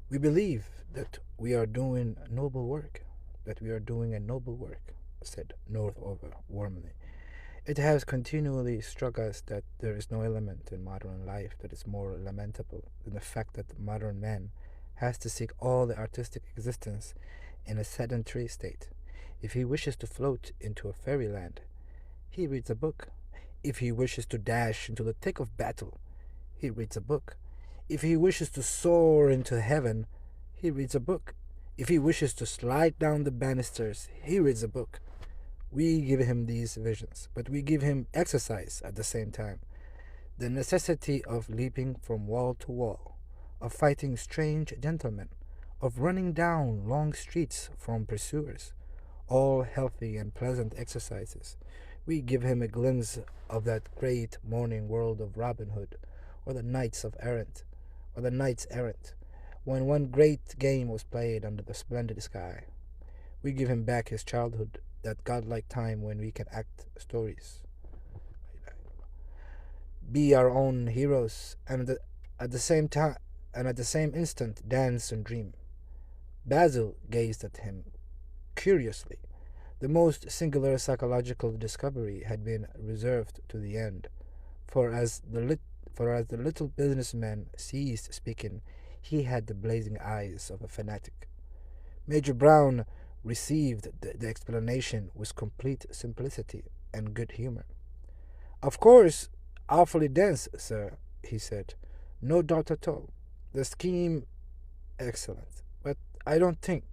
We believe that we are doing noble work, that we are doing a noble work, said Northover warmly. It has continually struck us that there is no element in modern life that is more lamentable than the fact that modern man has to seek all the artistic existence in a sedentary state. If he wishes to float into a fairyland, he reads a book. If he wishes to dash into the thick of battle, he reads a book. If he wishes to soar into heaven, he reads a book. If he wishes to slide down the banisters, he reads a book. We give him these visions, but we give him exercise at the same time. The necessity of leaping from wall to wall, of fighting strange gentlemen, of running down long streets from pursuers, all healthy and pleasant exercises. We give him a glimpse of that great morning world of Robin Hood, or the knights of errant, or the knights errant, when one great game was played under the splendid sky. We give him back his childhood, that godlike time when we can act stories, be our own heroes, and at the same time, and at the same instant, dance and dream. Basil gazed at him curiously. The most singular psychological discovery had been reserved to the end, for as the little businessman ceased speaking, he had the blazing eyes of a fanatic. Major Brown received the explanation with complete simplicity and good humor. Of course, awfully dense, sir, he said. No doubt at all. The scheme excellent. But I don't think,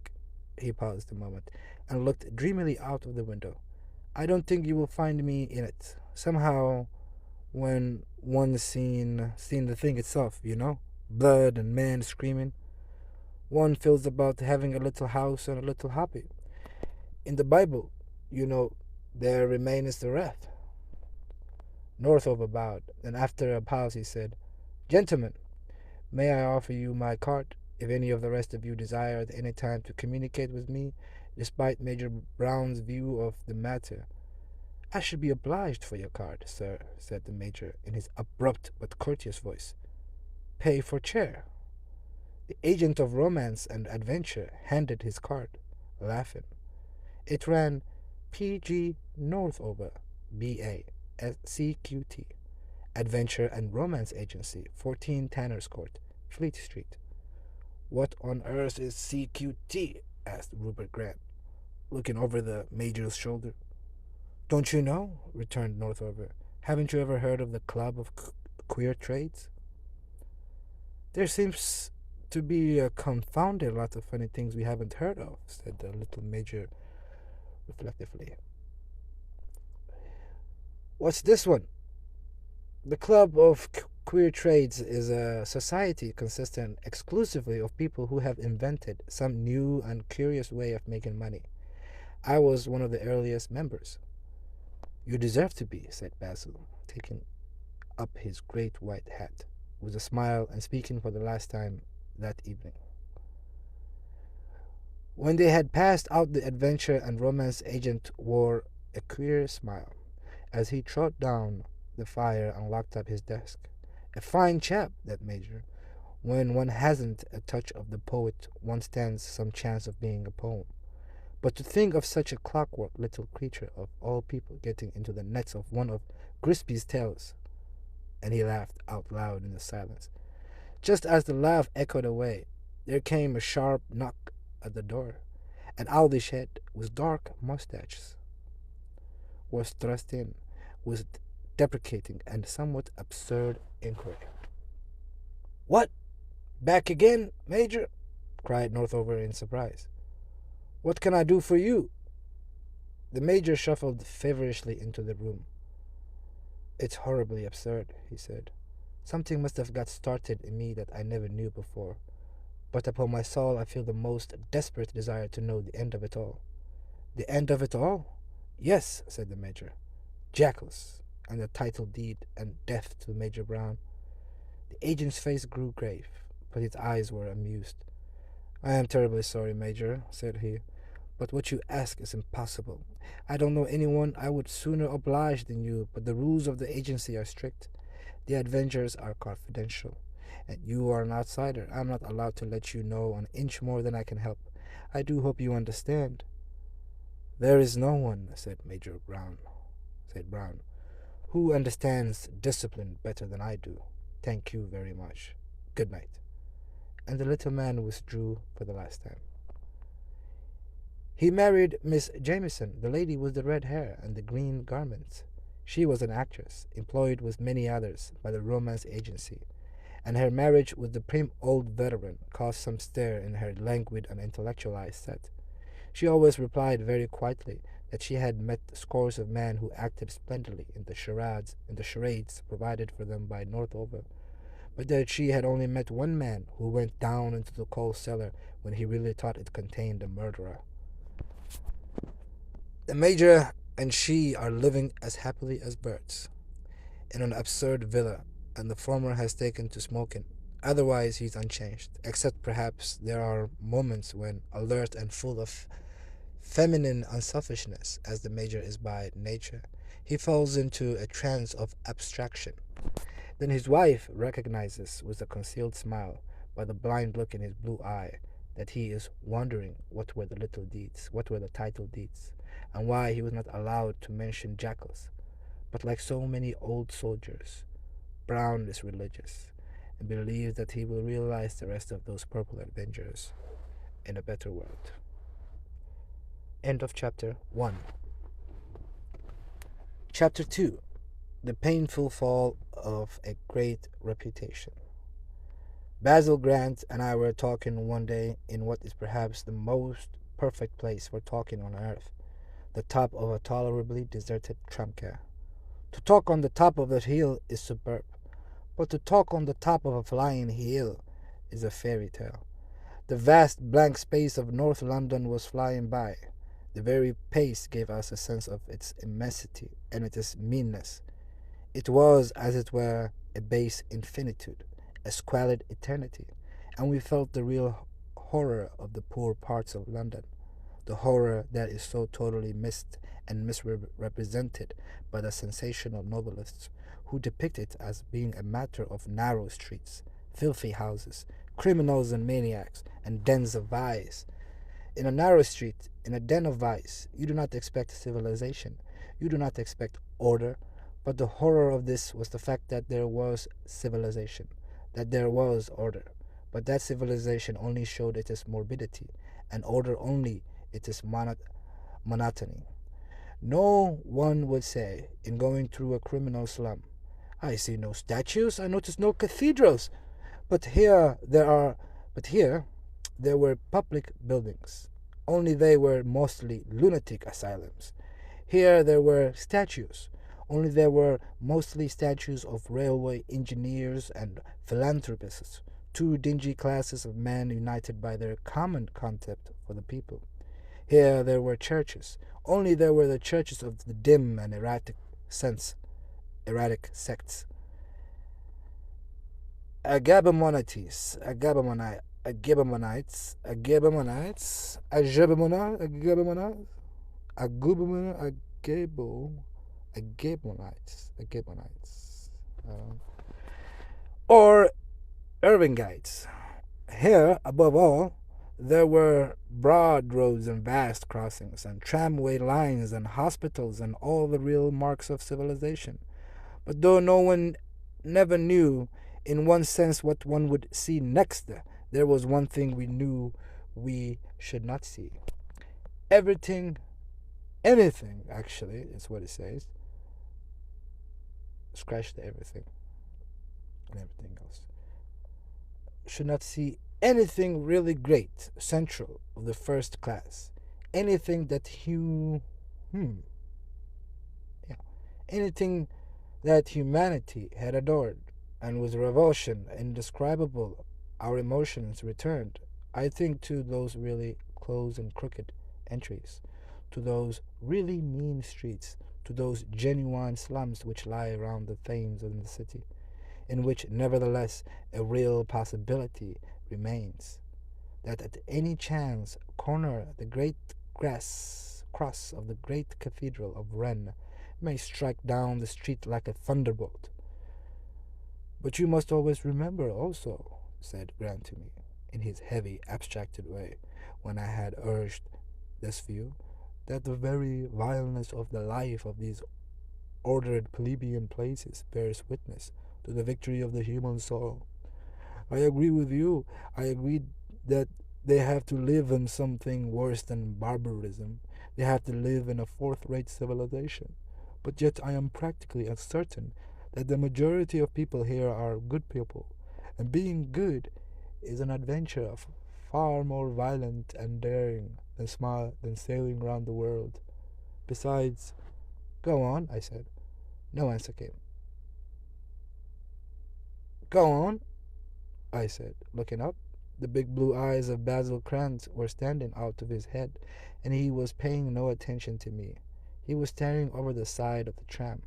he paused a moment and looked dreamily out of the window. I don't think you will find me in it. Somehow, when one's seen the thing itself, blood and men screaming, one feels about having a little house and a little happy. In the Bible, you know, there remains the wrath. Northover bowed, and after a pause he said, Gentlemen, may I offer you my card, if any of the rest of you desire at any time to communicate with me, despite Major Brown's view of the matter? I should be obliged for your card, sir, said the Major in his abrupt but courteous voice. Pay for chair. The agent of romance and adventure handed his card, laughing. It ran P.G. Northover, B.A., CQT, Adventure and Romance Agency, 14 Tanner's Court, Fleet Street. What on earth is CQT? Asked Rupert Grant, looking over the Major's shoulder. Don't you know? Returned Northover. Haven't you ever heard of the Club of Queer Trades? There seems to be a confounded lot of funny things we haven't heard of, said the little Major reflectively. What's this one? The Club of Queer Trades is a society consisting exclusively of people who have invented some new and curious way of making money. I was one of the earliest members. You deserve to be, said Basil, taking up his great white hat, with a smile and speaking for the last time that evening. When they had passed out, the adventure and romance agent wore a queer smile as he trod down the fire and locked up his desk. A fine chap, that Major. When one hasn't a touch of the poet, one stands some chance of being a poem. But to think of such a clockwork little creature of all people getting into the nets of one of Grispy's tales. And he laughed out loud in the silence. Just as the laugh echoed away, there came a sharp knock at the door. An owlish head with dark mustaches was thrust in with deprecating and somewhat absurd inquiry. What? Back again, Major? Cried Northover in surprise. What can I do for you? The Major shuffled feverishly into the room. It's horribly absurd, he said. Something must have got started in me that I never knew before. But upon my soul I feel the most desperate desire to know the end of it all. The end of it all? Yes, said the Major. Jackals, and the title deed, and death to Major Brown. The agent's face grew grave, but his eyes were amused. I am terribly sorry, Major, said he, but what you ask is impossible. I don't know anyone I would sooner oblige than you, but the rules of the agency are strict. The adventures are confidential. And you are an outsider. I'm not allowed to let you know an inch more than I can help. I do hope you understand. There is no one, said Brown, who understands discipline better than I do. Thank you very much. Good night. And the little man withdrew for the last time. He married Miss Jameson, the lady with the red hair and the green garments. She was an actress, employed with many others by the romance agency, and her marriage with the prim old veteran caused some stir in her languid and intellectualized set. She always replied very quietly that she had met scores of men who acted splendidly in the charades provided for them by Northover, but that she had only met one man who went down into the coal cellar when he really thought it contained a murderer. The Major and she are living as happily as birds in an absurd villa, and the former has taken to smoking. Otherwise, he's unchanged, except perhaps there are moments when, alert and full of feminine unselfishness, as the Major is by nature, he falls into a trance of abstraction. Then his wife recognizes, with a concealed smile, by the blind look in his blue eye, that he is wondering what were the title deeds, and why he was not allowed to mention jackals. But like so many old soldiers, Brown is religious, and believes that he will realize the rest of those purple adventures in a better world. End of chapter 1. Chapter 2. The painful fall of a great reputation. Basil Grant and I were talking one day in what is perhaps the most perfect place for talking on earth, the top of a tolerably deserted tramcar. To talk on the top of a hill is superb, but to talk on the top of a flying hill is a fairy tale. The vast blank space of North London was flying by. The very pace gave us a sense of its immensity and its meanness. It was, as it were, a base infinitude, a squalid eternity, and we felt the real horror of the poor parts of London, the horror that is so totally missed and misrepresented by the sensational novelists, who depict it as being a matter of narrow streets, filthy houses, criminals and maniacs, and dens of vice. In a narrow street, in a den of vice, you do not expect civilization, you do not expect order, but the horror of this was the fact that there was civilization, that there was order, but that civilization only showed its morbidity, and order only its monotony. No one would say, in going through a criminal slum, I see no statues, I notice no cathedrals, but here there were public buildings, only they were mostly lunatic asylums. Here there were statues, only there were mostly statues of railway engineers and philanthropists, two dingy classes of men united by their common contempt for the people. Here there were churches, only there were the churches of the dim and erratic sects. Agabomonites, or Irvingites. Here, above all, there were broad roads and vast crossings, and tramway lines and hospitals and all the real marks of civilization. But though no one never knew, in one sense, what one would see next, there was one thing we knew we should not see. Anything, actually, is what it says. Scratch the everything and everything else. Should not see anything really great, central, of the first class. Anything that anything that humanity had adored, and with revulsion indescribable our emotions returned, I think, to those really close and crooked entries, to those really mean streets, to those genuine slums which lie around the Thames in the city, in which nevertheless a real possibility remains, that at any chance corner the great cross of the great cathedral of Rennes may strike down the street like a thunderbolt. But you must always remember also, said Grant to me, in his heavy, abstracted way, when I had urged this view, that the very vileness of the life of these ordered plebeian places bears witness to the victory of the human soul. I agree with you. I agree that they have to live in something worse than barbarism. They have to live in a fourth-rate civilization. But yet I am practically certain that the majority of people here are good people, and being good is an adventure of far more violent and daring than sailing round the world. Besides, go on, I said. No answer came. Go on, I said, looking up. The big blue eyes of Basil Grant were standing out of his head, and he was paying no attention to me. He was staring over the side of the tram.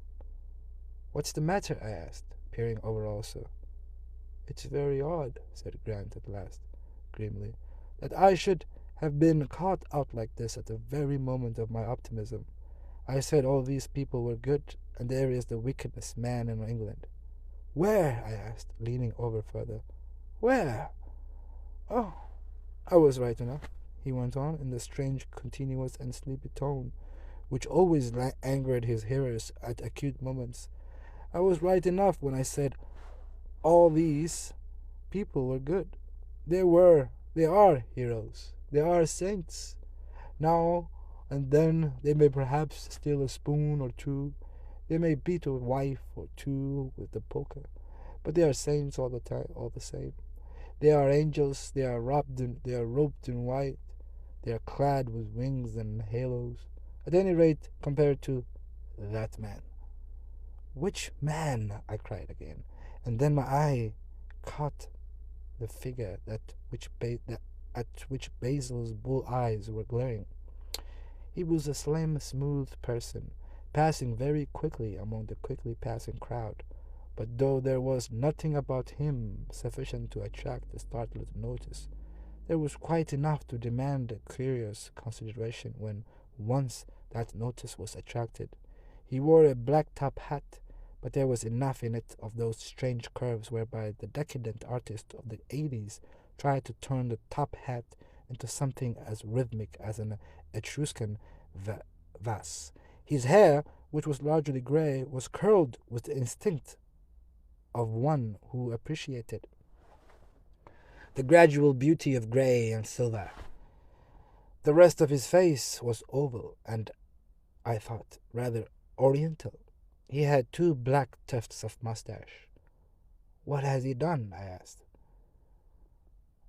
What's the matter? I asked, peering over also. It's very odd, said Grant at last, grimly, that I should have been caught out like this at the very moment of my optimism. I said all these people were good, and there is the wickedest man in England. Where? I asked, leaning over further. Where? Oh, I was right enough, he went on in the strange, continuous, and sleepy tone which always angered his hearers at acute moments. I was right enough when I said all these people were good. They are heroes. They are saints. Now and then they may perhaps steal a spoon or two. They may beat a wife or two with the poker. But they are saints all the time, all the same. They are angels. They are robed in white. They are clad with wings and halos. At any rate, compared to that man. Which man? I cried again, and then my eye caught the figure at which Basil's bull eyes were glaring. He was a slim, smooth person, passing very quickly among the quickly passing crowd. But though there was nothing about him sufficient to attract the startled notice, there was quite enough to demand a curious consideration when once that notice was attracted. He wore a black top hat, but there was enough in it of those strange curves whereby the decadent artist of the 80s tried to turn the top hat into something as rhythmic as an Etruscan vase. His hair, which was largely grey, was curled with the instinct of one who appreciated the gradual beauty of grey and silver. The rest of his face was oval and, I thought, rather oriental. He had 2 black tufts of mustache. What has he done? I asked.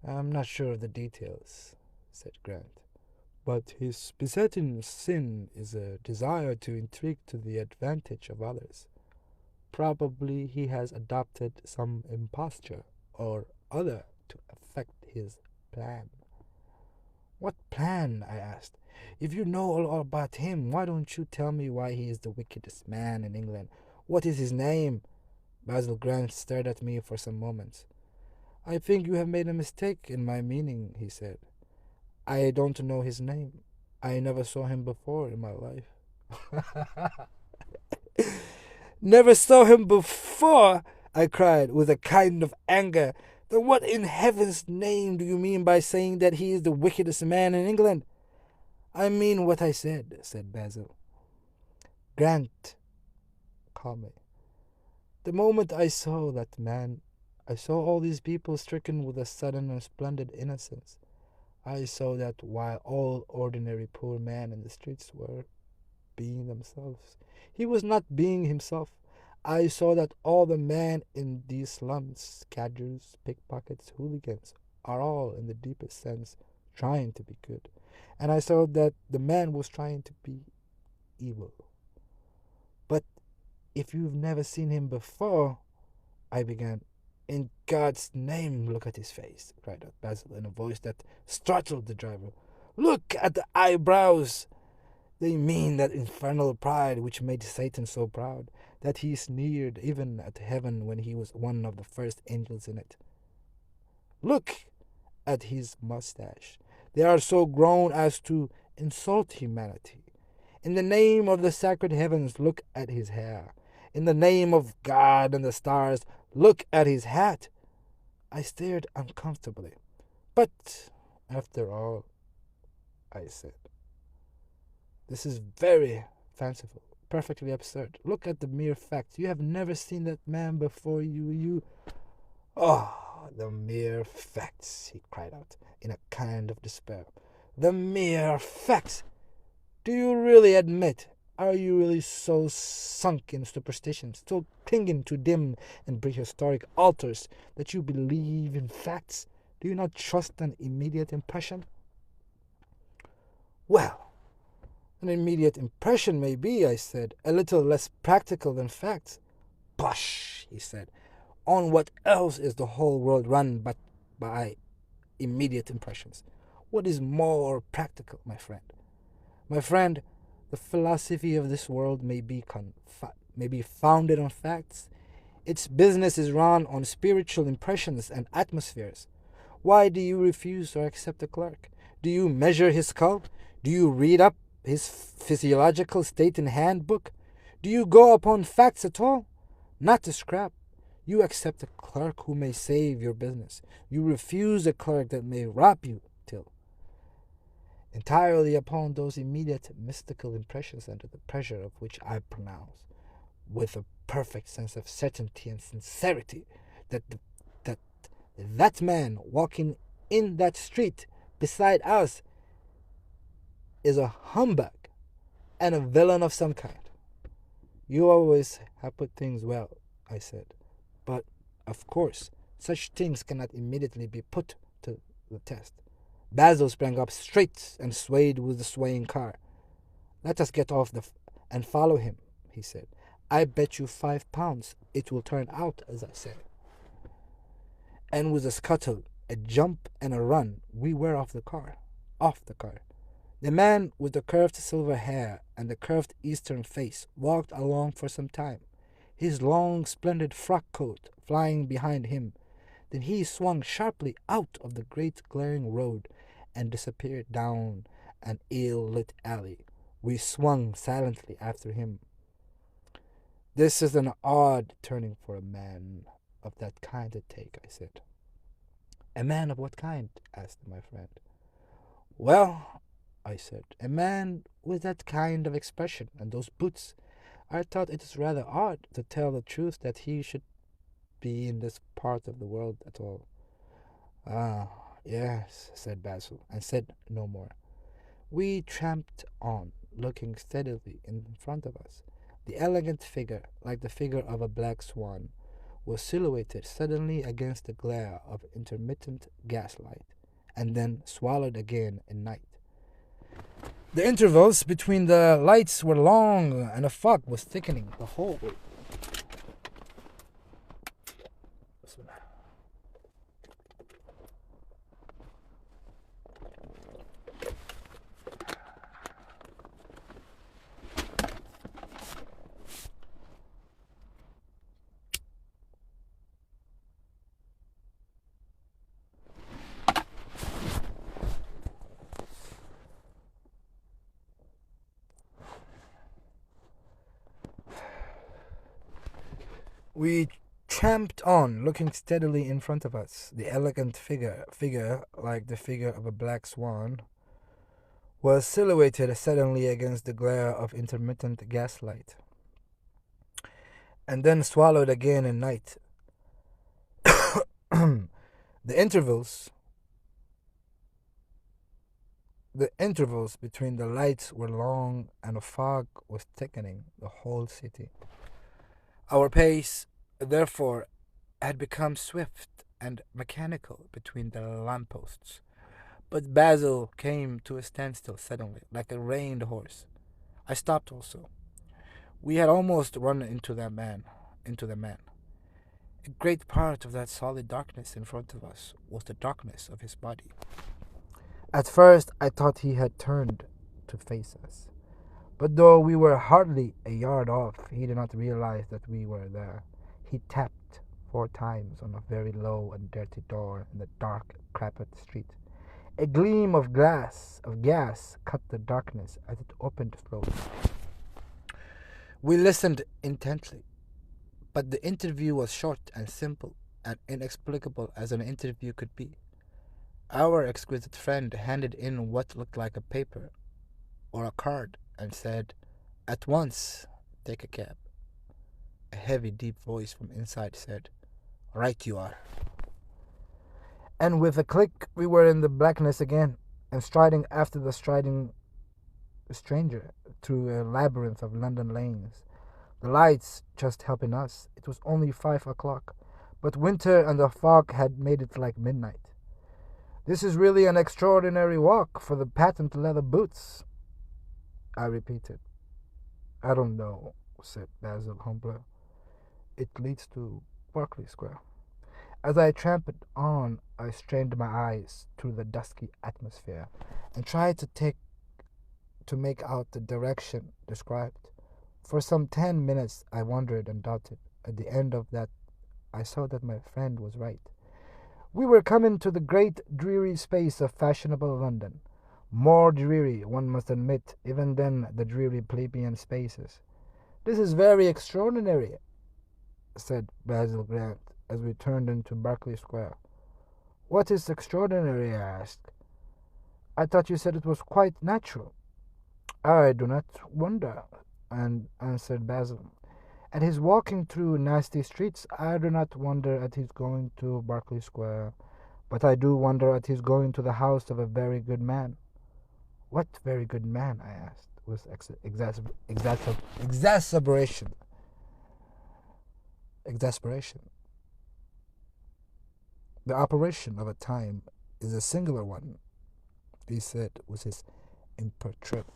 I'm not sure of the details, said Grant, but his besetting sin is a desire to intrigue to the advantage of others. Probably he has adopted some imposture or other to effect his plan. What plan? I asked. If you know all about him, why don't you tell me why he is the wickedest man in England? What is his name? Basil Grant stared at me for some moments. I think you have made a mistake in my meaning, he said. I don't know his name. I never saw him before in my life. Never saw him before, I cried with a kind of anger. Then what in heaven's name do you mean by saying that he is the wickedest man in England? I mean what I said Basil. Grant, calm me. The moment I saw that man, I saw all these people stricken with a sudden and splendid innocence. I saw that while all ordinary poor men in the streets were being themselves, he was not being himself. I saw that all the men in these slums, cadgers, pickpockets, hooligans, are all, in the deepest sense, trying to be good. And I saw that the man was trying to be evil. But if you've never seen him before, I began. In God's name, look at his face, cried out Basil in a voice that startled the driver. Look at the eyebrows! They mean that infernal pride which made Satan so proud, that he sneered even at heaven when he was one of the first angels in it. Look at his mustache. They are so grown as to insult humanity. In the name of the sacred heavens, look at his hair. In the name of God and the stars, Look at his hat. I stared uncomfortably. But, after all, I said, this is very fanciful, perfectly absurd. Look at the mere facts. You have never seen that man before you. Oh, the mere facts, he cried out in a kind of despair. The mere facts. Do you really admit? Are you really so sunk in superstitions, so clinging to dim and prehistoric altars that you believe in facts? Do you not trust an immediate impression? Well, an immediate impression may be, I said, a little less practical than facts. Bosh, he said. On what else is the whole world run but by immediate impressions? What is more practical, my friend? My friend, the philosophy of this world may be founded on facts. Its business is run on spiritual impressions and atmospheres. Why do you refuse to accept a clerk? Do you measure his skull? Do you read up his physiological state in handbook? Do you go upon facts at all? Not a scrap. You accept a clerk who may save your business. You refuse a clerk that may rob you till. Entirely upon those immediate mystical impressions under the pressure of which I pronounce, with a perfect sense of certainty and sincerity, that man walking in that street beside us is a humbug and a villain of some kind. You always have put things well, I said, but of course such things cannot immediately be put to the test. Basil sprang up straight and swayed with the swaying car. Let us get off and follow him, he said. I bet you £5 it will turn out as I said. And with a scuttle, a jump, and a run, we were off the car. The man with the curved silver hair and the curved eastern face walked along for some time, his long, splendid frock coat flying behind him. Then he swung sharply out of the great glaring road and disappeared down an ill-lit alley. We swung silently after him. This is an odd turning for a man of that kind to take, I said. A man of what kind? Asked my friend. Well, I said, a man with that kind of expression and those boots. I thought it is rather odd, to tell the truth, that he should be in this part of the world at all. Ah, yes, said Basil, and said no more. We tramped on, looking steadily in front of us. The elegant figure, like the figure of a black swan, was silhouetted suddenly against the glare of intermittent gaslight, and then swallowed again in night. The intervals between the lights were long, and a fog was thickening the whole way. We tramped on, looking steadily in front of us. The elegant figure, like the figure of a black swan, was silhouetted suddenly against the glare of intermittent gaslight, and then swallowed again in night. The intervals between the lights were long, and a fog was thickening the whole city. Our pace, therefore, had become swift and mechanical between the lampposts. But Basil came to a standstill suddenly, like a reined horse. I stopped also. We had almost run into the man. A great part of that solid darkness in front of us was the darkness of his body. At first I thought he had turned to face us. But though we were hardly a yard off, he did not realize that we were there. He tapped 4 times on a very low and dirty door in the dark, crowded street. A gleam of gas cut the darkness as it opened slowly. We listened intently, But the interview was short and simple and inexplicable as an interview could be. Our exquisite friend handed in what looked like a paper or a card and said, "At once, take a cab." A heavy, deep voice from inside said, "Right you are." And with a click, we were in the blackness again, and striding after the striding stranger through a labyrinth of London lanes. The lights just helping us. It was only 5 o'clock, but winter and the fog had made it like midnight. "This is really an extraordinary walk for the patent leather boots," I repeated. "I don't know," said Basil humbly. "It leads to Berkeley Square." As I tramped on, I strained my eyes through the dusky atmosphere and tried to make out the direction described. For some 10 minutes I wondered and doubted. At the end of that, I saw that my friend was right. We were coming to the great dreary space of fashionable London. More dreary, one must admit, even than the dreary plebeian spaces. "This is very extraordinary," said Basil Grant as we turned into Berkeley Square. "What is extraordinary?" I asked. "I thought you said it was quite natural." "I do not wonder," answered Basil. "At his walking through nasty streets, I do not wonder at his going to Berkeley Square, but I do wonder at his going to the house of a very good man." "What very good man?" I asked, with exasperation. "The operation of a time is a singular one," he said with his imperturbable.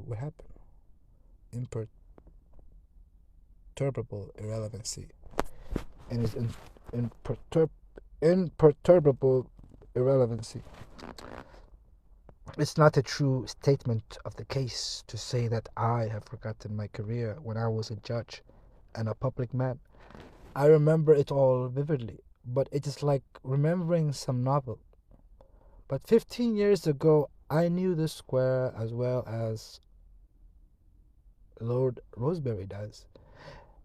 What happened? Imperturbable irrelevancy. And his imperturbable irrelevancy. It's not a true statement of the case to say that I have forgotten my career when I was a judge and a public man. I remember it all vividly, but it is like remembering some novel. But 15 years ago, I knew the square as well as Lord Rosebery does,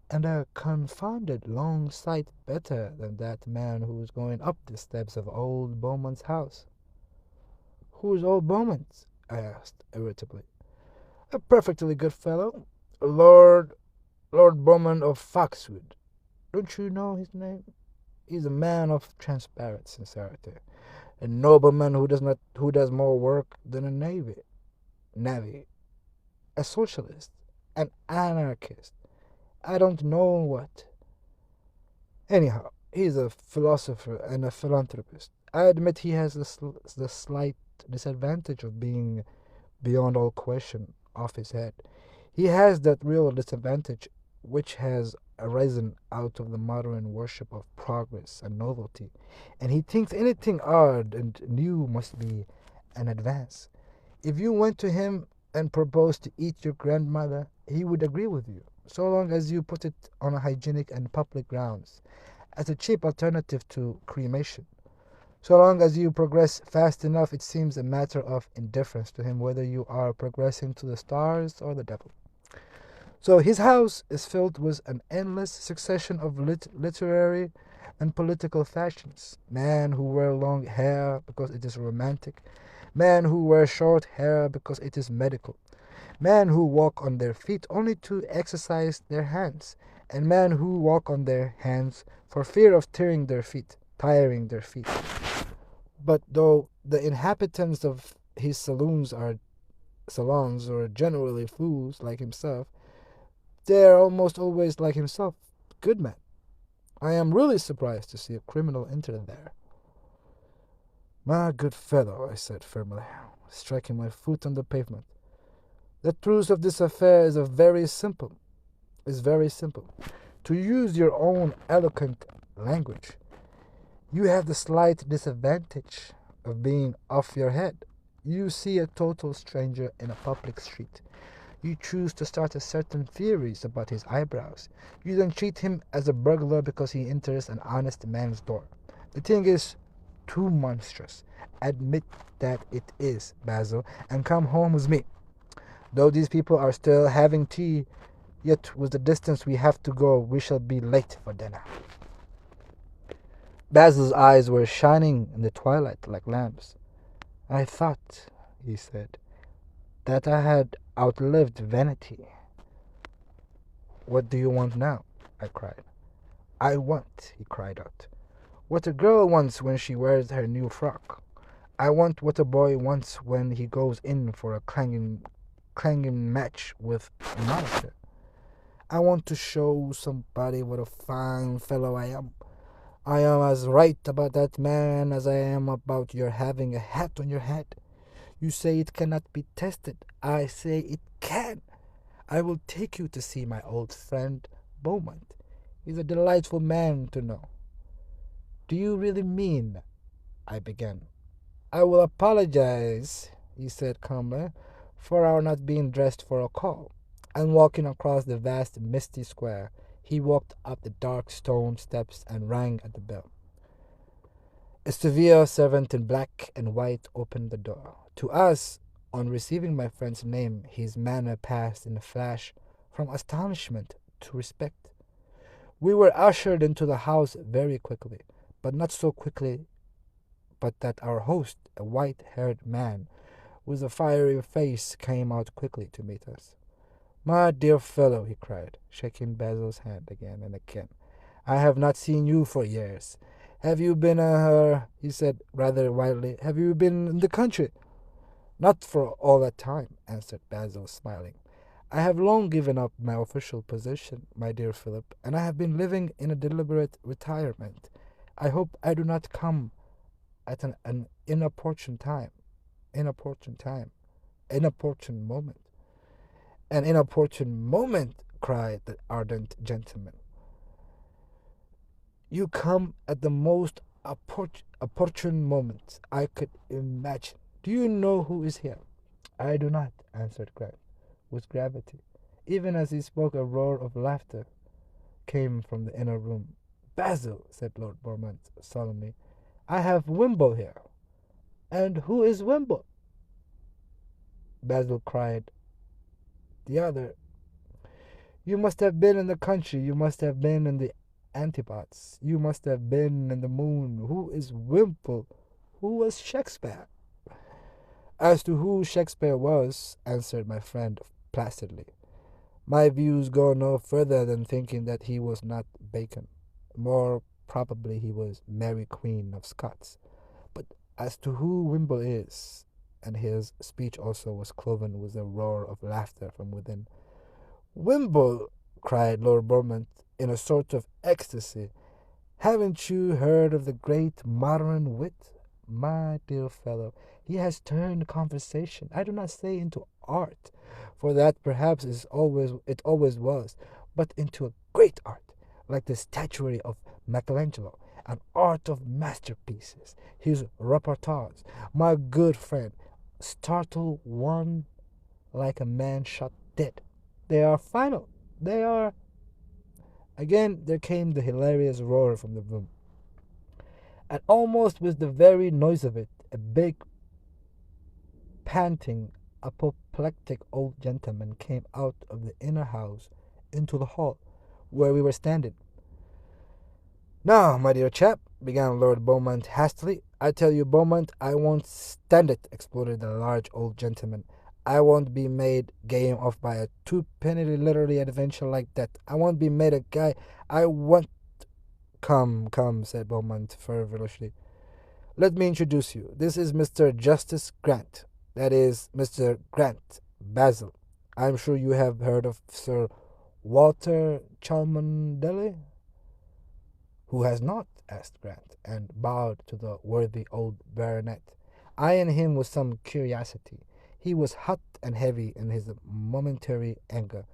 and a confounded long sight better than that man who is going up the steps of old Beaumont's house." "Who's old Beaumont?" I asked irritably. "A perfectly good fellow, Lord Beaumont of Foxwood. Don't you know his name? He's a man of transparent sincerity, a nobleman who does more work than a navvy, a socialist, an anarchist, I don't know what. Anyhow, he's a philosopher and a philanthropist. I admit he has the slight disadvantage of being, beyond all question, off his head. He has that real disadvantage which has arisen out of the modern worship of progress and novelty, and he thinks anything odd and new must be an advance. If you went to him and proposed to eat your grandmother, he would agree with you, so long as you put it on a hygienic and public grounds, as a cheap alternative to cremation. So long as you progress fast enough, it seems a matter of indifference to him whether you are progressing to the stars or the devil. So his house is filled with an endless succession of literary and political fashions. Men who wear long hair because it is romantic. Men who wear short hair because it is medical. Men who walk on their feet only to exercise their hands. And men who walk on their hands for fear of tiring their feet. But though the inhabitants of his salons are generally fools like himself, they are almost always like himself, good men. I am really surprised to see a criminal enter there." "My good fellow," I said firmly, striking my foot on the pavement, "the truth of this affair is very simple. To use your own eloquent language, you have the slight disadvantage of being off your head. You see a total stranger in a public street. You choose to start a certain theories about his eyebrows. You then treat him as a burglar because he enters an honest man's door. The thing is too monstrous. Admit that it is, Basil, and come home with me. Though these people are still having tea, Yet with the distance we have to go, we shall be late for dinner. Basil's eyes were shining in the twilight like lamps. I thought, he said, that I had outlived vanity. What do you want now? I cried. I want, he cried out, what a girl wants when she wears her new frock. I want what a boy wants when he goes in for a clanging match with a monitor. I want to show somebody what a fine fellow I am. I am as right about that man as I am about your having a hat on your head. You say it cannot be tested. I say it can. I will take you to see my old friend Beaumont. He's a delightful man to know. Do you really mean? I began. I will apologize, he said calmly, for our not being dressed for a call. And walking across the vast misty square, he walked up the dark stone steps and rang at the bell. A severe servant in black and white opened the door. To us, on receiving my friend's name, his manner passed in a flash from astonishment to respect. We were ushered into the house very quickly, but not so quickly but that our host, a white-haired man with a fiery face, came out quickly to meet us. My dear fellow, he cried, shaking Basil's hand again and again, I have not seen you for years. Have you been, he said rather wildly, have you been in the country? Not for all that time, answered Basil, smiling. I have long given up my official position, my dear Philip, and I have been living in a deliberate retirement. I hope I do not come at an inopportune time. Inopportune time. Inopportune moment. An inopportune moment, cried the ardent gentleman. You come at the most opportune moment I could imagine. Do you know who is here? I do not, answered Grant, with gravity. Even as he spoke, a roar of laughter came from the inner room. Basil, said Lord Beaumont solemnly, I have Wimble here. And who is Wimble? Basil cried. The other. You must have been in the country. You must have been in the Antipodes. You must have been in the moon. Who is Wimple? Who was Shakespeare? As to who Shakespeare was, answered my friend placidly, my views go no further than thinking that he was not Bacon. More probably he was Mary Queen of Scots. But as to who Wimble is, and his speech also was cloven with a roar of laughter from within. Wimble, cried Lord Beaumont in a sort of ecstasy, haven't you heard of the great modern wit? My dear fellow, he has turned conversation, I do not say into art, for that perhaps it always was, but into a great art, like the statuary of Michelangelo, an art of masterpieces. His repertoires, my good friend, startle one like a man shot dead. They are final. They are. Again there came the hilarious roar from the room. And almost with the very noise of it, a big, panting, apoplectic old gentleman came out of the inner house into the hall, where we were standing. Now, my dear chap, began Lord Beaumont hastily, I tell you, Beaumont, I won't stand it, exploded the large old gentleman. I won't be made game of by a twopenny literary adventure like that. I won't be made a guy. I won't. Come, come, said Beaumont fervently. Let me introduce you. This is Mr. Justice Grant. That is Mr. Grant, Basil. I'm sure you have heard of Sir Walter Cholmondeley? Who has not? Asked Grant, and bowed to the worthy old baronet, eyeing him with some curiosity. He was hot and heavy in his momentary anger,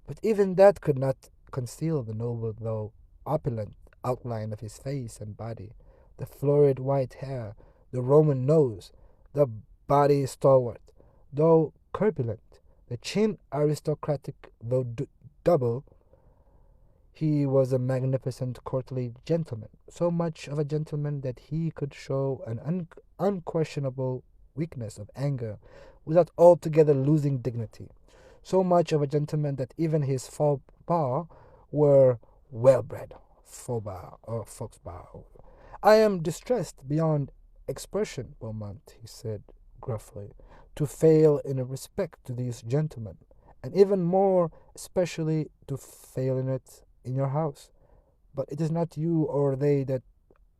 but even that could not conceal the noble though opulent outline of his face and body, the florid white hair, the Roman nose, the body stalwart, though corpulent, the chin aristocratic though double. He was a magnificent courtly gentleman, so much of a gentleman that he could show an unquestionable weakness of anger without altogether losing dignity. so much of a gentleman that even his faux pas were well-bred. Faux pas, or faux pas. I am distressed beyond expression, Beaumont, he said gruffly, to fail in respect to these gentlemen, and even more especially to fail in it in your house. But it is not you or they that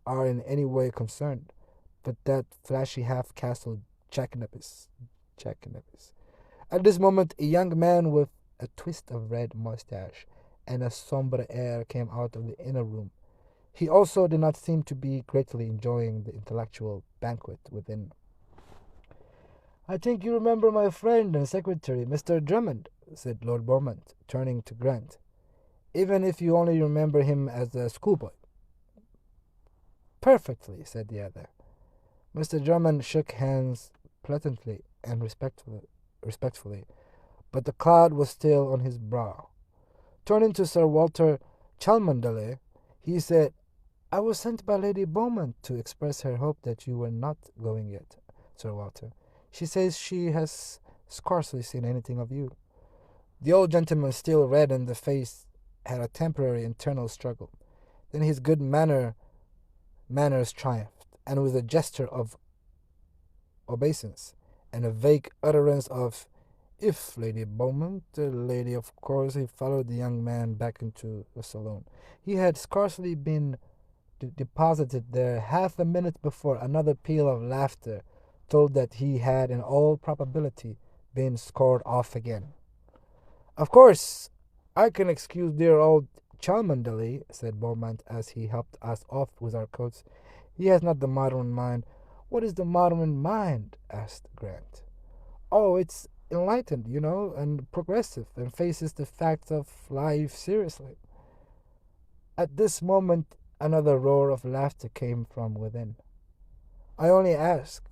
are in any way concerned, but that flashy half-castle jackanapes. Jackanapes. At this moment, a young man with a twist of red mustache and a sombre air came out of the inner room. He also did not seem to be greatly enjoying the intellectual banquet within. "I think you remember my friend and secretary, Mr. Drummond," said Lord Beaumont, turning to Grant, "even if you only remember him as a schoolboy." "Perfectly," said the other. Mr. Drummond shook hands pleasantly and respectfully, but the cloud was still on his brow. Turning to Sir Walter Cholmondeley, he said, "I was sent by Lady Beaumont to express her hope that you were not going yet, Sir Walter. She says she has scarcely seen anything of you." The old gentleman, still red in the face, had a temporary internal struggle. Then his good manners triumphed, and with a gesture of obeisance and a vague utterance of "If Lady Beaumont, the lady, of course," he followed the young man back into the saloon. He had scarcely been deposited there half a minute before another peal of laughter told that he had in all probability been scored off again. "Of course, I can excuse dear old Cholmondeley," said Beaumont as he helped us off with our coats. "He has not the modern mind." "What is the modern mind?" asked Grant. "Oh, it's enlightened, and progressive, and faces the facts of life seriously." At this moment another roar of laughter came from within. "I only ask,"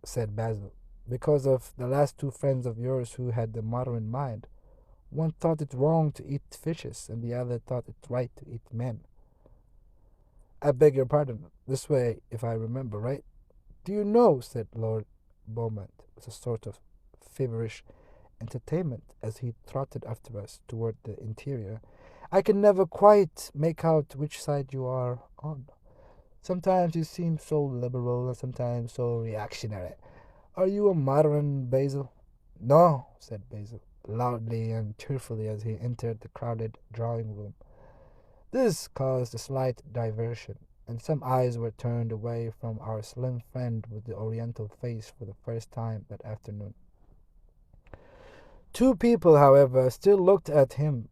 said Basil, "because of the last two friends of yours who had the modern mind. One thought it wrong to eat fishes, and the other thought it right to eat men." "I beg your pardon. This way, if I remember right." "Do you know," said Lord Beaumont, with a sort of feverish entertainment as he trotted after us toward the interior, "I can never quite make out which side you are on. Sometimes you seem so liberal and sometimes so reactionary. Are you a modern, Basil?" "No," said Basil, loudly and cheerfully as he entered the crowded drawing-room. This caused a slight diversion, and some eyes were turned away from our slim friend with the oriental face for the first time that afternoon. Two people, however, still looked at him.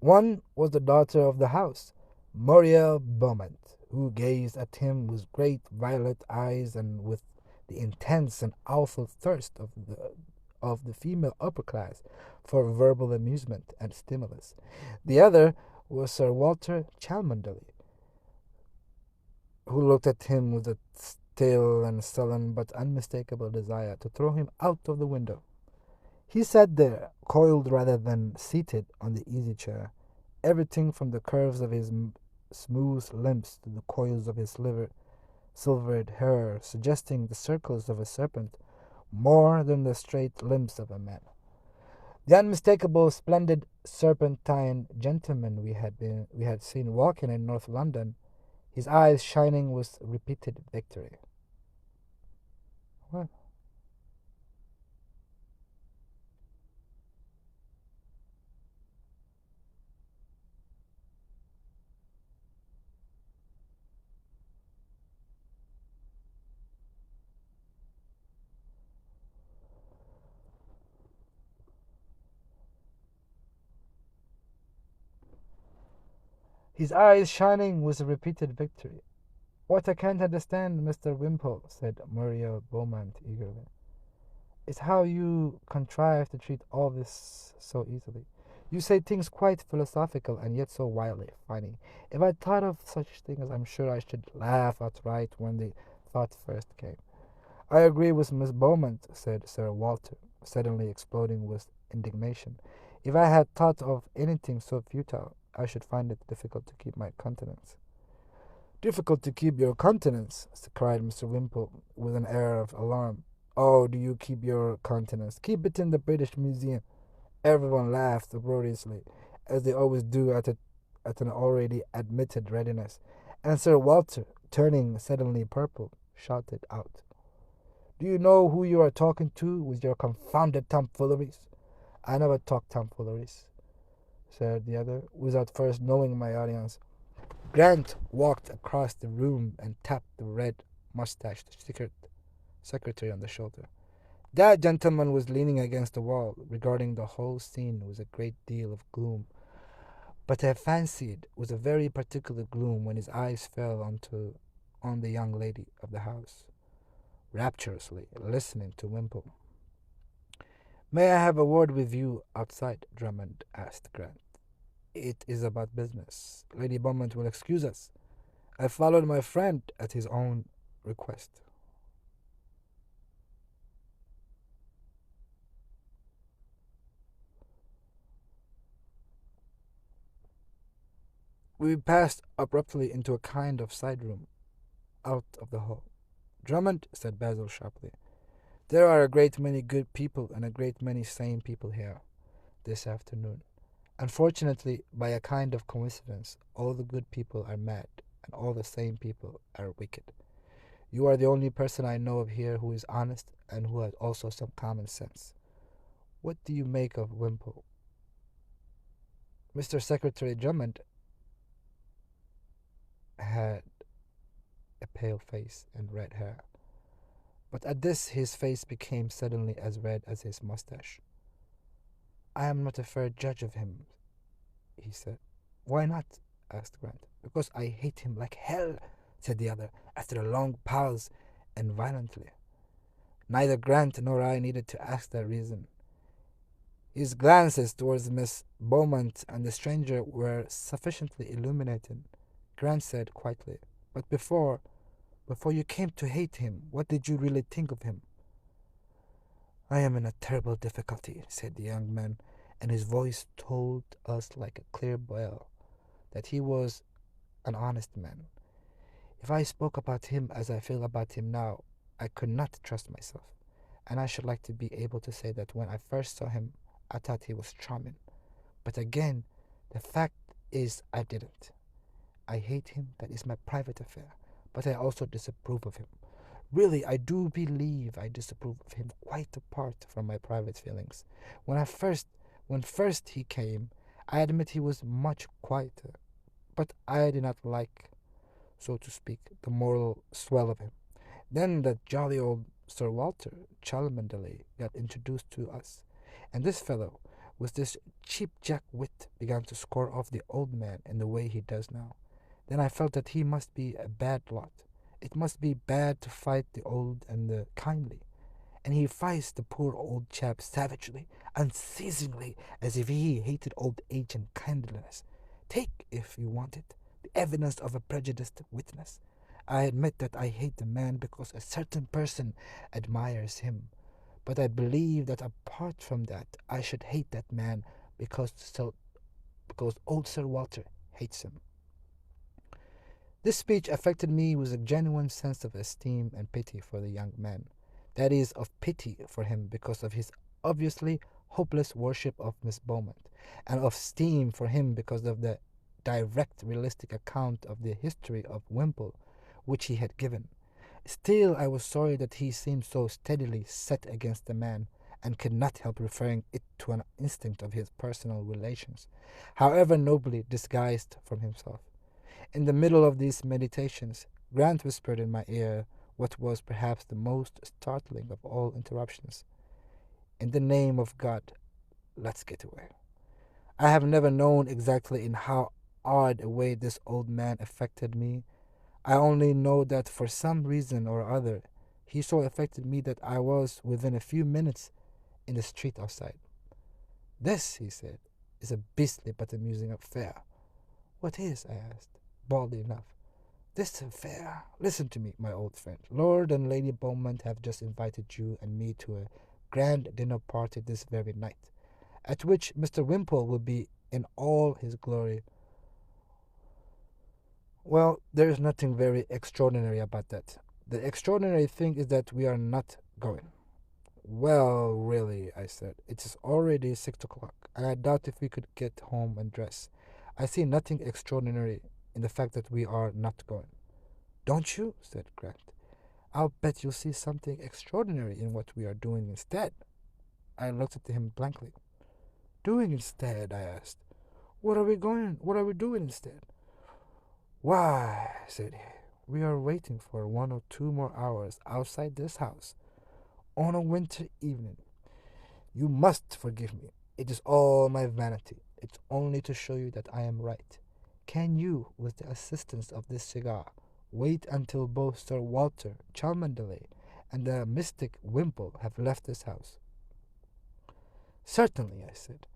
One was the daughter of the house, Muriel Beaumont, who gazed at him with great violet eyes and with the intense and awful thirst of the female upper class for verbal amusement and stimulus. The other was Sir Walter Cholmondeley, who looked at him with a still and sullen but unmistakable desire to throw him out of the window. He sat there, coiled rather than seated on the easy-chair, everything from the curves of his smooth limbs to the coils of his silvered hair suggesting the circles of a serpent more than the straight limbs of a man. The unmistakable, splendid, serpentine gentleman we had seen walking in North London, his eyes shining with repeated victory. What? His eyes shining with repeated victory. "What I can't understand, Mr. Wimpole," said Muriel Beaumont eagerly, "is how you contrive to treat all this so easily. You say things quite philosophical and yet so wildly funny. If I thought of such things, I'm sure I should laugh outright when the thought first came." "I agree with Miss Beaumont," said Sir Walter, suddenly exploding with indignation. "If I had thought of anything so futile, I should find it difficult to keep my countenance." "Difficult to keep your countenance!" cried Mr. Wimpole, with an air of alarm. "Oh, do you keep your countenance? Keep it in the British Museum. Everyone laughed uproariously, as they always do at an already admitted readiness, and Sir Walter, turning suddenly purple, shouted out, "Do you know who you are talking to with your confounded tomfooleries?" "I never talk tomfooleries," said the other, without first knowing my audience. Grant walked across the room and tapped the red mustached secretary on the shoulder. That gentleman was leaning against the wall, regarding the whole scene with a great deal of gloom, but I fancied with a very particular gloom when his eyes fell on the young lady of the house, rapturously listening to Wimple. "May I have a word with you outside?" Drummond asked Grant. "It is about business. Lady Beaumont will excuse us. I followed my friend at his own request." We passed abruptly into a kind of side room, out of the hall. "Drummond," said Basil sharply, "there are a great many good people and a great many sane people here this afternoon. Unfortunately, by a kind of coincidence, all the good people are mad, and all the sane people are wicked. You are the only person I know of here who is honest and who has also some common sense. What do you make of Wimple?" Mr. Secretary Drummond had a pale face and red hair, but at this his face became suddenly as red as his mustache. "I am not a fair judge of him," he said. "Why not?" asked Grant. "Because I hate him like hell," said the other, after a long pause, and violently. Neither Grant nor I needed to ask that reason. His glances towards Miss Beaumont and the stranger were sufficiently illuminating. Grant said quietly, "But before you came to hate him, what did you really think of him?" "I am in a terrible difficulty," said the young man, and his voice told us like a clear bell that he was an honest man. "If I spoke about him as I feel about him now, I could not trust myself, and I should like to be able to say that when I first saw him, I thought he was charming. But again, the fact is I didn't. I hate him, that is my private affair, but I also disapprove of him. Really, I do believe I disapprove of him quite apart from my private feelings. When first he came, I admit he was much quieter, but I did not like, so to speak, the moral swell of him. Then that jolly old Sir Walter Cholmondeley got introduced to us, and this fellow, with this cheap jack wit, began to score off the old man in the way he does now. Then I felt that he must be a bad lot. It must be bad to fight the old and the kindly. And he fights the poor old chap savagely, unceasingly, as if he hated old age and kindliness. Take, if you want it, the evidence of a prejudiced witness. I admit that I hate the man because a certain person admires him, but I believe that apart from that, I should hate that man because because old Sir Walter hates him. This speech affected me with a genuine sense of esteem and pity for the young man. That is, of pity for him because of his obviously hopeless worship of Miss Beaumont, and of esteem for him because of the direct, realistic account of the history of Wimple which he had given. Still, I was sorry that he seemed so steadily set against the man, and could not help referring it to an instinct of his personal relations, however nobly disguised from himself. In the middle of these meditations, Grant whispered in my ear what was perhaps the most startling of all interruptions. "In the name of God, let's get away." I have never known exactly in how odd a way this old man affected me. I only know that for some reason or other he so affected me that I was within a few minutes in the street outside. "This," he said, "is a beastly but amusing affair." "What is?" I asked, baldly enough. "This affair. Listen to me, my old friend. Lord and Lady Beaumont have just invited you and me to a grand dinner party this very night, at which Mr. Wimpole will be in all his glory. Well, there is nothing very extraordinary about that. The extraordinary thing is that we are not going." Well, really, I said. It is already 6 o'clock, and I doubt if we could get home and dress. I see nothing extraordinary in the fact that we are not going. Don't you? Said Grant. I'll bet you'll see something extraordinary in what we are doing instead. I looked at him blankly. Doing instead? I asked. What are we doing instead? Why, said he, we are waiting for 1 or 2 more hours outside this house on a winter evening. You must forgive me. It is all my vanity. It's only to show you that I am right. Can you, with the assistance of this cigar, wait until both Sir Walter Cholmondeley and the mystic Wimple have left this house? Certainly, I said,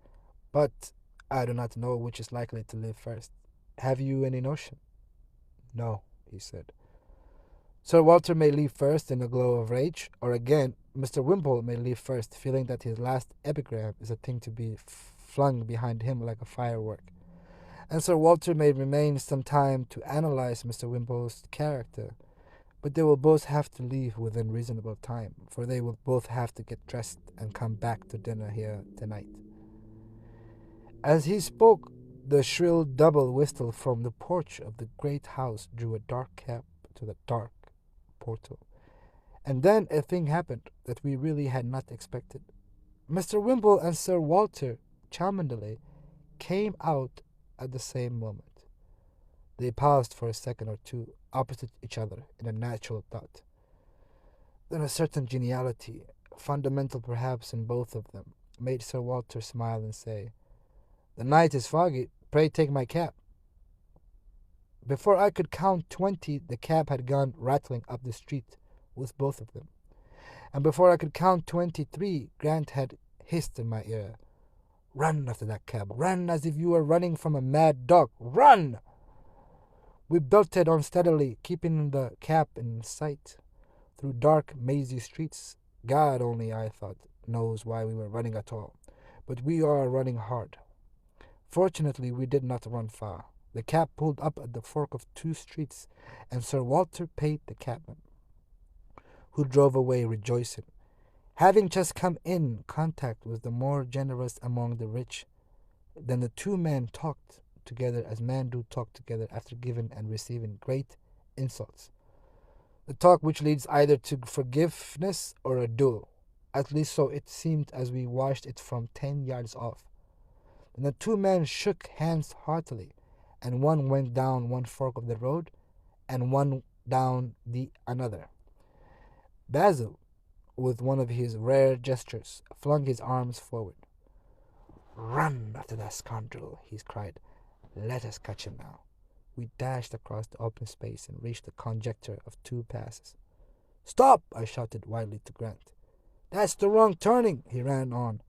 but I do not know which is likely to live first. Have you any notion? No, he said. Sir Walter may leave first in a glow of rage, or again, Mr. Wimple may leave first, feeling that his last epigram is a thing to be flung behind him like a firework. And Sir Walter may remain some time to analyze Mr. Wimple's character, but they will both have to leave within reasonable time, for they will both have to get dressed and come back to dinner here tonight. As he spoke, the shrill double whistle from the porch of the great house drew a dark cab to the dark portal. And then a thing happened that we really had not expected. Mr. Wimple and Sir Walter Cholmondeley came out at the same moment. They paused for a second or two opposite each other in a natural thought. Then a certain geniality, fundamental perhaps in both of them, made Sir Walter smile and say, "The night is foggy. Pray take my cap." Before I could count 20, the cab had gone rattling up the street with both of them. And before I could count 23, Grant had hissed in my ear, "Run after that cab. Run as if you were running from a mad dog. Run!" We belted on steadily, keeping the cab in sight, through dark, mazy streets. God only, I thought, knows why we were running at all. But we are running hard. Fortunately, we did not run far. The cab pulled up at the fork of 2 streets, and Sir Walter paid the cabman, who drove away rejoicing, having just come in contact with the more generous among the rich. Then the two men talked together as men do talk together after giving and receiving great insults. The talk which leads either to forgiveness or a duel. At least so it seemed as we watched it from 10 yards off. Then the two men shook hands heartily, and one went down one fork of the road, and one down the another. Basil, with one of his rare gestures, flung his arms forward. "Run after that scoundrel," he cried. "Let us catch him now." We dashed across the open space and reached the conjecture of 2 passes. "Stop!" I shouted wildly to Grant. "That's the wrong turning," he ran on.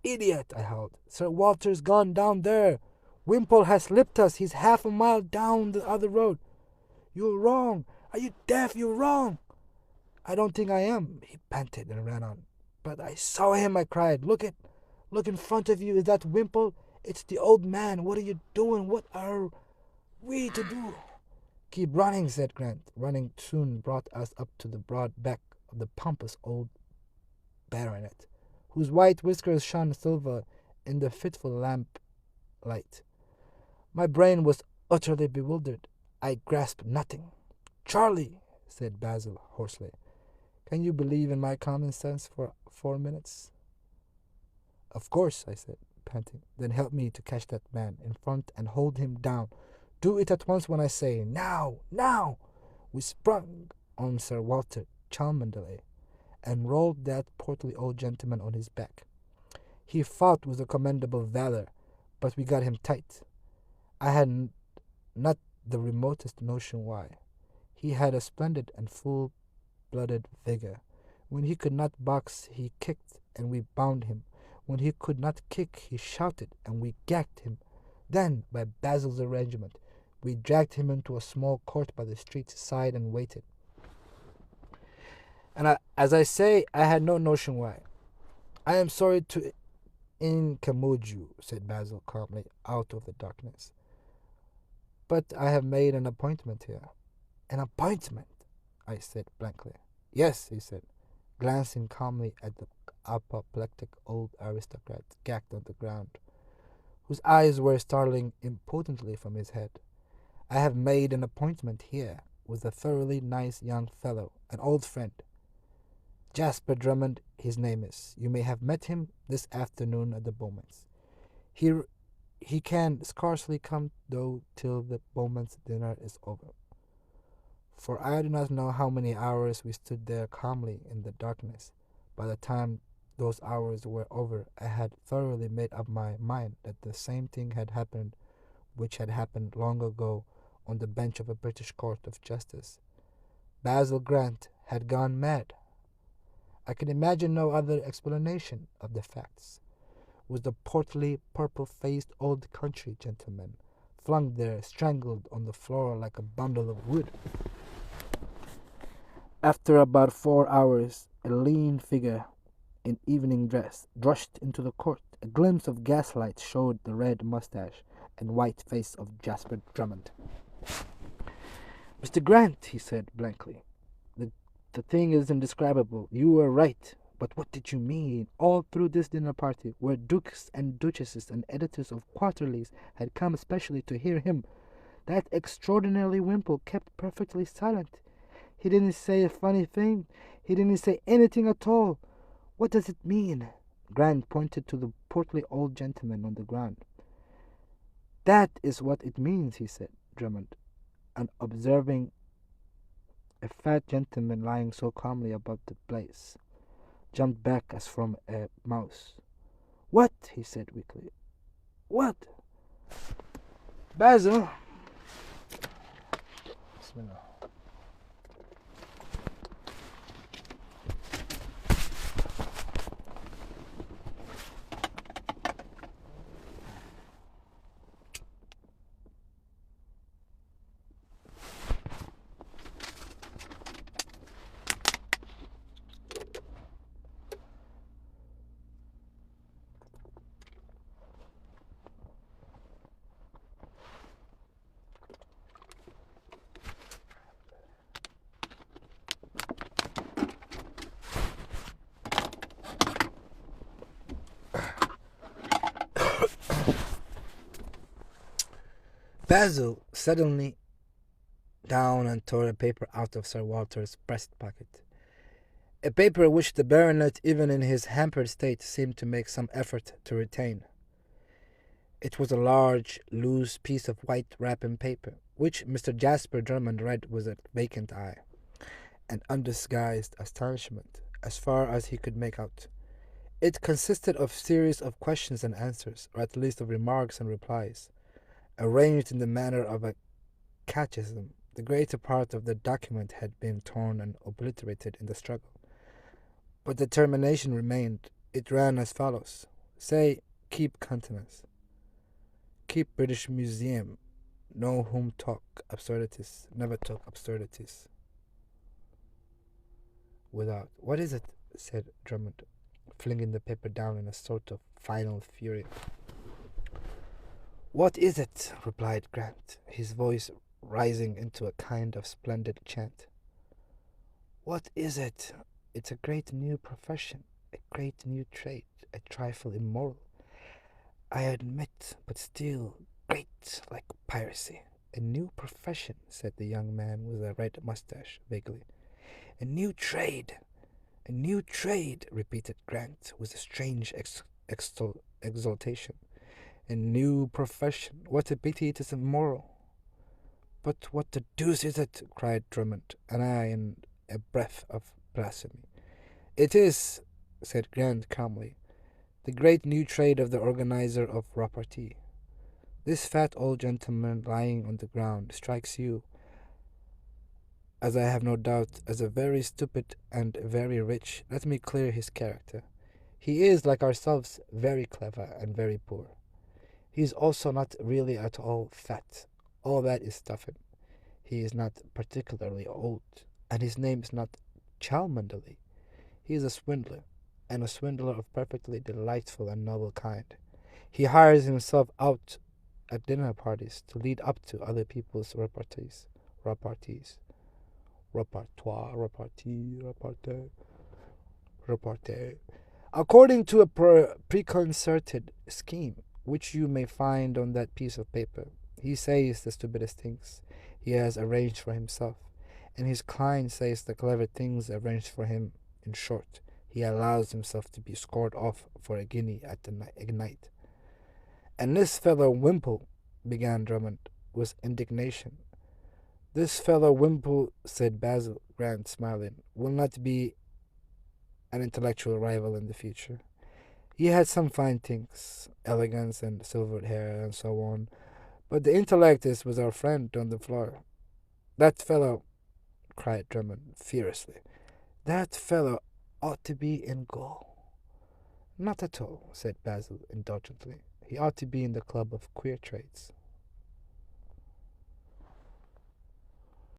"Idiot!" I howled. "Sir Walter's gone down there. Wimple has slipped us. He's half a mile down the other road." "You're wrong. Are you deaf? You're wrong." "I don't think I am," he panted and ran on. "But I saw him," I cried. Look in front of you. Is that Wimple? It's the old man. What are you doing? What are we to do?" "Keep running," said Grant. Running soon brought us up to the broad back of the pompous old baronet, whose white whiskers shone silver in the fitful lamp light. My brain was utterly bewildered. I grasped nothing. "Charlie," said Basil hoarsely, "can you believe in my common sense for 4 minutes?" "Of course," I said, panting. "Then help me to catch that man in front and hold him down. Do it at once when I say, 'Now! Now!'" We sprung on Sir Walter Cholmondeley and rolled that portly old gentleman on his back. He fought with a commendable valor, but we got him tight. I had not the remotest notion why. He had a splendid and full-blooded vigor. When he could not box, he kicked, and we bound him. When he could not kick, he shouted, and we gagged him. Then, by Basil's arrangement, we dragged him into a small court by the street's side and waited. And as I say, I had no notion why. "I am sorry to incommode you," said Basil calmly out of the darkness, "but I have made an appointment here." "An appointment?" I said blankly. "Yes," he said, glancing calmly at the apoplectic old aristocrat gagged on the ground, whose eyes were starting impotently from his head. "I have made an appointment here with a thoroughly nice young fellow, an old friend. Jasper Drummond, his name is. You may have met him this afternoon at the Bowmans. He he can scarcely come, though, till the Bowmans' dinner is over. For I do not know how many hours we stood there calmly in the darkness. By the time those hours were over, I had thoroughly made up my mind that the same thing had happened which had happened long ago on the bench of a British court of justice. Basil Grant had gone mad. I can imagine no other explanation of the facts. Was the portly, purple-faced old country gentleman flung there, strangled on the floor like a bundle of wood. After about 4 hours, a lean figure in evening dress rushed into the court. A glimpse of gaslight showed the red mustache and white face of Jasper Drummond. "Mr. Grant," he said blankly, the thing is indescribable. You were right. But what did you mean? All through this dinner party, where dukes and duchesses and editors of quarterlies had come especially to hear him, that extraordinary Wimple kept perfectly silent. He didn't say a funny thing. He didn't say anything at all. What does it mean?" Grant pointed to the portly old gentleman on the ground. "That is what it means," he said. Drummond, and observing a fat gentleman lying so calmly above the blaze, jumped back as from a mouse. "What?" he said weakly. "What?" "Basil." Bismillah. Basil suddenly down and tore a paper out of Sir Walter's breast pocket. A paper which the baronet, even in his hampered state, seemed to make some effort to retain. It was a large, loose piece of white wrapping paper, which Mr. Jasper Drummond read with a vacant eye and undisguised astonishment, as far as he could make out. It consisted of a series of questions and answers, or at least of remarks and replies, arranged in the manner of a catechism. The greater part of the document had been torn and obliterated in the struggle, but the termination remained. It ran as follows: "Say, keep countenance. Keep British Museum. Know whom talk absurdities. Never talk absurdities." Without. "What is it?" said Drummond, flinging the paper down in a sort of final fury. "What is it?" replied Grant, his voice rising into a kind of splendid chant. "What is it? It's a great new profession, a great new trade, a trifle immoral, I admit, but still great, like piracy." "A new profession," said the young man with a red mustache, vaguely. "A new trade, a new trade," repeated Grant, with a strange exultation. "A new profession. What a pity it isn't moral." "But what the deuce is it?" cried Drummond, and I in a breath of blasphemy. "It is," said Grant calmly, "the great new trade of the organizer of repartee. This fat old gentleman lying on the ground strikes you, as I have no doubt, as a very stupid and very rich. Let me clear his character. He is, like ourselves, very clever and very poor. He is also not really at all fat. All that is stuffing. He is not particularly old, and his name is not Cholmondeley. He is a swindler, and a swindler of perfectly delightful and noble kind. He hires himself out at dinner parties to lead up to other people's repartees. Repertoire, repartee, repartee, repartee. According to a preconcerted scheme, which you may find on that piece of paper, he says the stupidest things he has arranged for himself, and his client says the clever things arranged for him. In short, he allows himself to be scored off for a guinea at the night. And this fellow Wimple, began Drummond, with indignation. This fellow Wimple, said Basil Grant, smiling, will not be an intellectual rival in the future. He had some fine things, elegance and silvered hair and so on, but the intellect is with our friend on the floor. That fellow, cried Drummond furiously, that fellow ought to be in gaol. Not at all, said Basil indulgently. He ought to be in the club of queer trades.